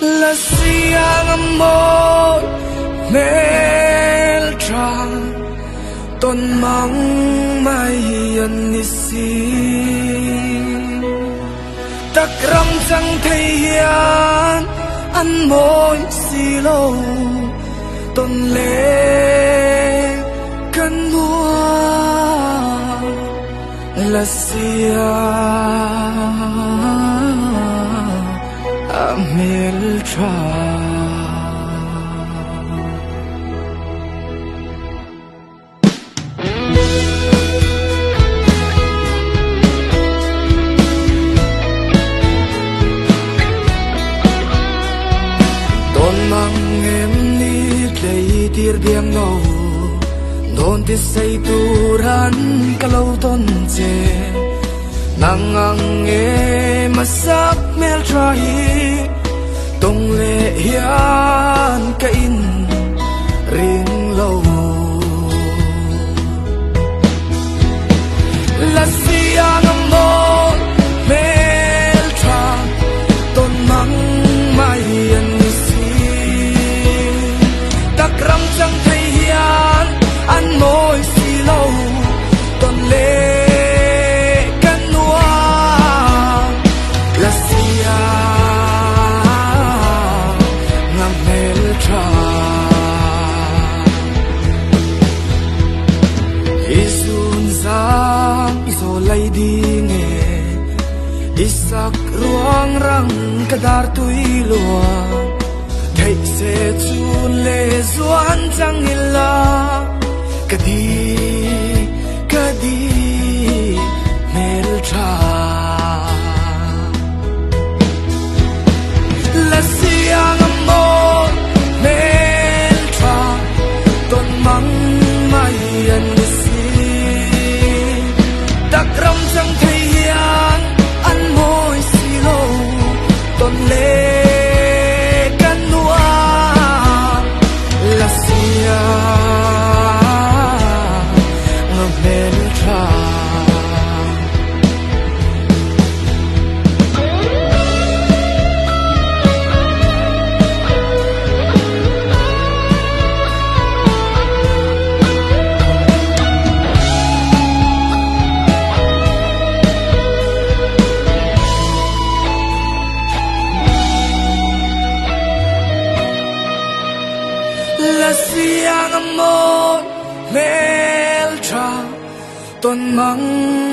La siang amor meltra ton mang mai an nisi takram chang thei hian an moi si lo ton le kan hua la siang meltra mang em ni lấy tir biam no don ti say turan kalau ton che nang ang e masak mel trahi tong le hian ka in ring lo la siang amor mel tra ton mang mai an ram chẳng thấy hiền ăn môi xì lâu toàn lệ cắn noa là xia ngam mel tra isun zam zo lay đi nghe isak ruang rang kadar tui lua thầy sẽ chun lệ doan chẳng illa kadi meltra la siang amor meltra ton mang mai an si takram chẳng thấy hiền an môi xì lâu ton lệ siang amor meltra ton mang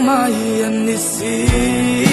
mai an nisi